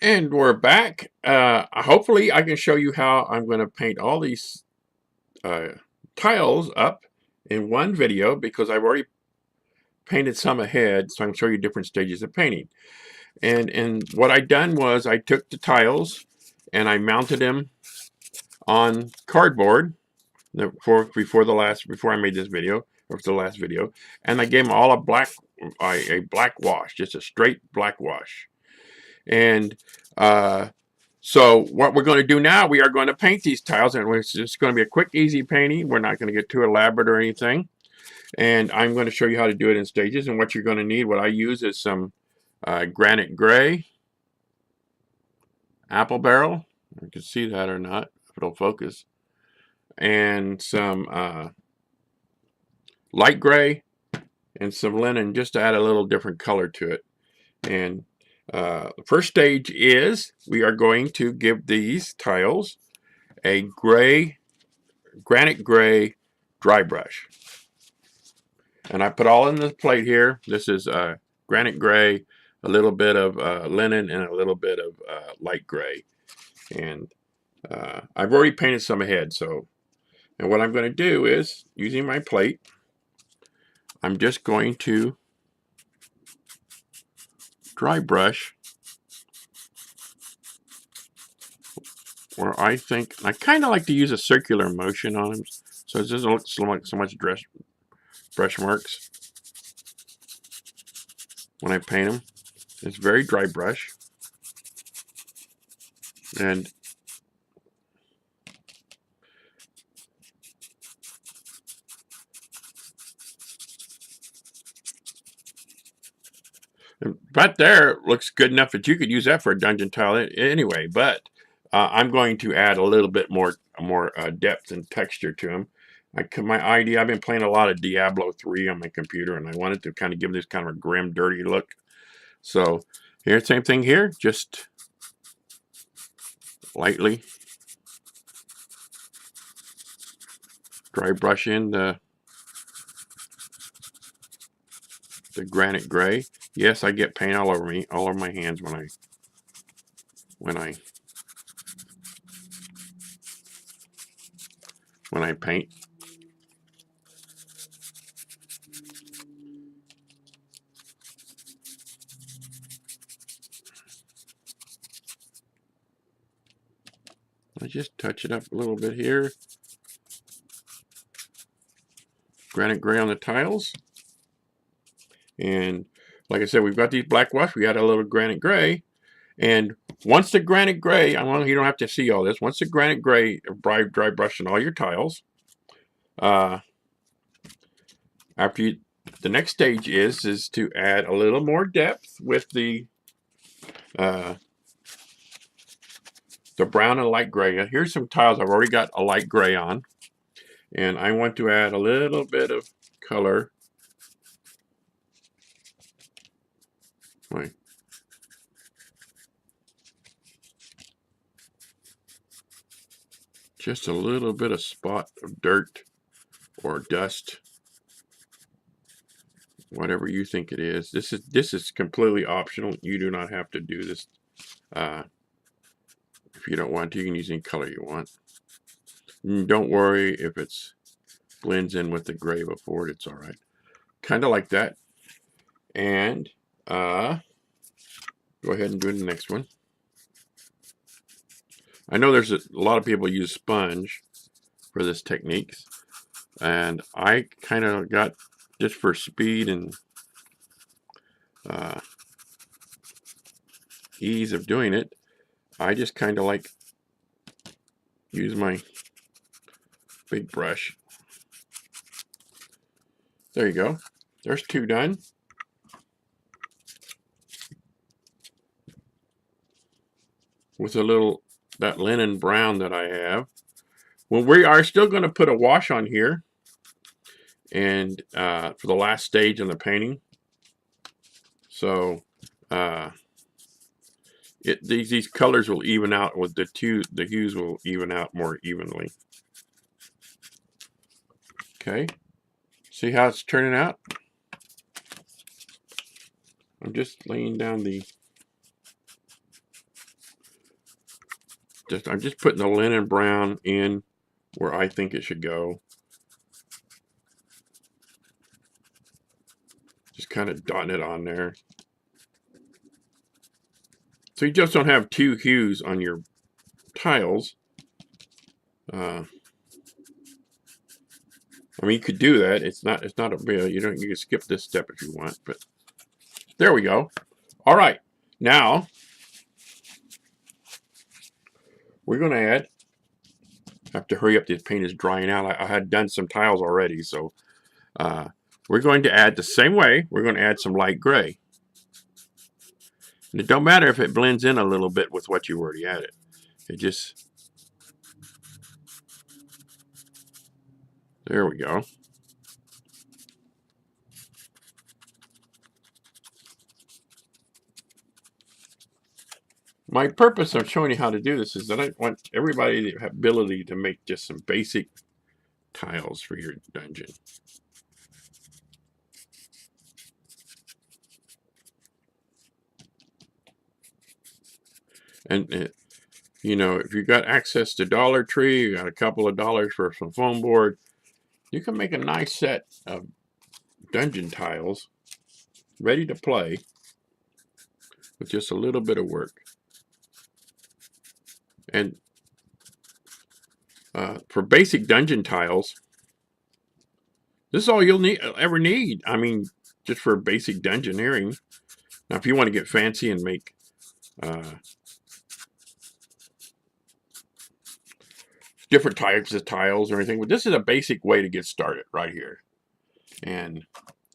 And we're back. Hopefully I can show you how I'm going to paint all these tiles up in one video, because I've already painted some ahead, so I can show you different stages of painting. And what I done was I took the tiles and I mounted them on cardboard before I made this video, or for the last video, and I gave them all a black wash, just a straight black wash. And so what we're going to do now, we are going to paint these tiles, and it's just going to be a quick, easy painting. We're not going to get too elaborate or anything. And I'm going to show you how to do it in stages. And what you're going to need, what I use is some granite gray, apple barrel. You can see that or not, if it'll focus. And some light gray and some linen, just to add a little different color to it. And the first stage is we are going to give these tiles a granite gray dry brush. And I put all in the plate here. This is granite gray, a little bit of linen, and a little bit of light gray. And I've already painted some ahead. And what I'm going to do is, using my plate, I'm just going to dry brush where I kind of like to use a circular motion on them, so it doesn't look so much brush marks when I paint them. It's very dry brush. And but there looks good enough that you could use that for a dungeon tile anyway. But I'm going to add a little bit more depth and texture to them. My idea, I've been playing a lot of Diablo 3 on my computer, and I wanted to kind of give this kind of a grim, dirty look. So here, same thing here, just lightly dry brush in the granite gray. Yes, I get paint all over me, all over my hands when I paint. I just touch it up a little bit here. Granite gray on the tiles. And like I said, we've got these black wash. We add a little granite gray. And once the granite gray, you don't have to see all this. Once the granite gray, dry brushing all your tiles. The next stage is to add a little more depth with the brown and light gray. Here's some tiles I've already got a light gray on, and I want to add a little bit of color. Wait. Just a little bit of spot of dirt or dust, whatever you think it is. This is completely optional. You do not have to do this. If you don't want to, you can use any color you want. Don't worry if it blends in with the gray before it. It's all right. Kind of like that. And go ahead and do the next one. I know there's a lot of people use sponge for this technique, and I kind of got, just for speed and ease of doing it, I just kind of like use my big brush. There you go. There's two done. With a little, that linen brown that I have. Well, we are still going to put a wash on here, and for the last stage in the painting. So these colors will even out with the hues will even out more evenly. Okay, see how it's turning out? I'm just laying down the I'm just putting the linen brown in where I think it should go. Just kind of dotting it on there. So you just don't have two hues on your tiles. I mean, you could do that. It's not a big. You can skip this step if you want. But there we go. All right. Now we're going to add. I have to hurry up. This paint is drying out. I had done some tiles already, so we're going to add the same way. We're going to add some light gray. And it don't matter if it blends in a little bit with what you already added. It just, there we go. My purpose of showing you how to do this is that I want everybody to have ability to make just some basic tiles for your dungeon. And you know, if you got access to Dollar Tree, you got a couple of dollars for some foam board, you can make a nice set of dungeon tiles ready to play with just a little bit of work. And for basic dungeon tiles, this is all you'll ever need. I mean, just for basic dungeoneering. Now, if you want to get fancy and make different types of tiles or anything, but this is a basic way to get started right here. And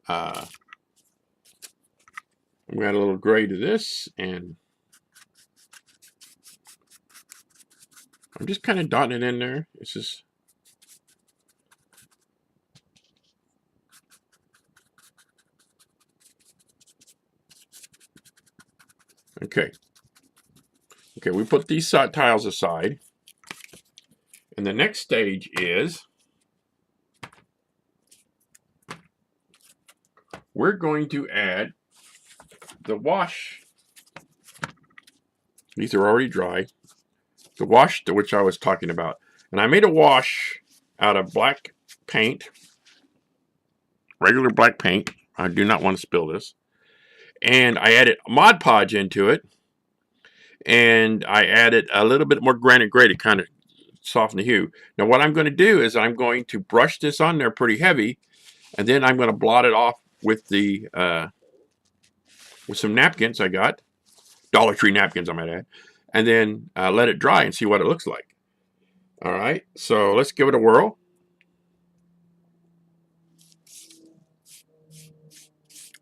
I'm going to add a little gray to this, and I'm just kind of dotting it in there. It's just okay. Okay, we put these tiles aside. And the next stage is we're going to add the wash. These are already dry. The wash to which I was talking about. And I made a wash out of black paint. Regular black paint. I do not want to spill this. And I added Mod Podge into it. And I added a little bit more granite gray to kind of soften the hue. Now what I'm going to do is I'm going to brush this on there pretty heavy, and then I'm going to blot it off with the with some napkins I got, Dollar Tree napkins I might add, and then let it dry and see what it looks like. All right, so let's give it a whirl.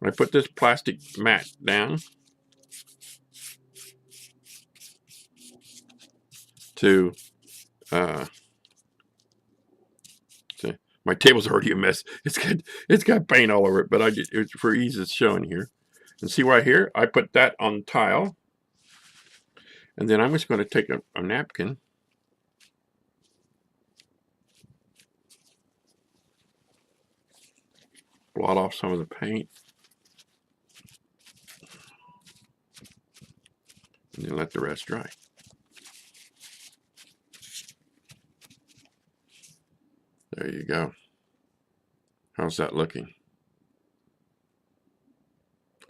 I put this plastic mat down to my table's already a mess. It's got paint all over it, but it's for ease of showing here. And see right here, I put that on tile, and then I'm just going to take a napkin, blot off some of the paint, and then let the rest dry. There you go. How's that looking?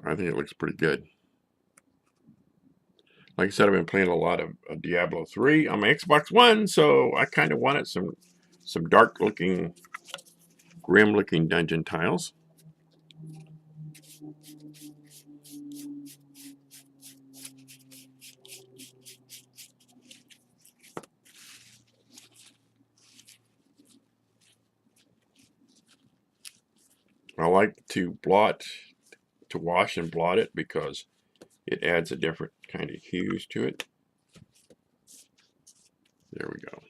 I think it looks pretty good. Like I said, I've been playing a lot of Diablo 3 on my Xbox One, so I kind of wanted some dark-looking, grim-looking dungeon tiles. I like to wash and blot it because it adds a different kind of hues to it. There we go.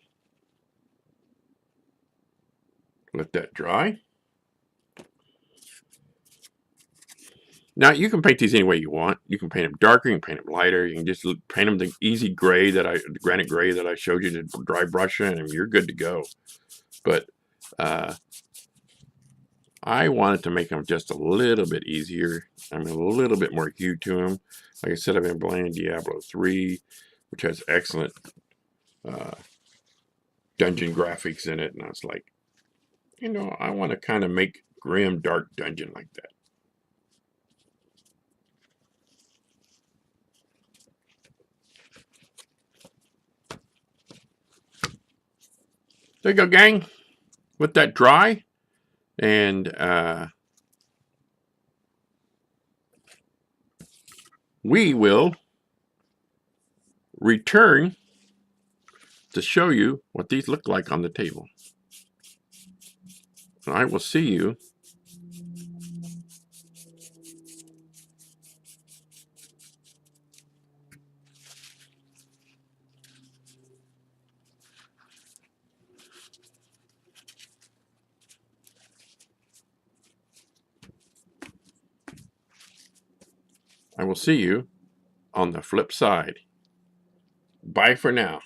Let that dry. Now you can paint these any way you want. You can paint them darker, you can paint them lighter, you can just paint them the easy gray the granite gray that I showed you to dry brush in, and you're good to go. But I wanted to make them just a little bit easier. I mean, a little bit more hue to them. Like I said, I've been playing Diablo 3, which has excellent dungeon graphics in it, and I was like, you know, I want to kind of make grim, dark dungeon like that. There you go, gang. Let that dry, and we will return to show you what these look like on the table. I will see you on the flip side. Bye for now.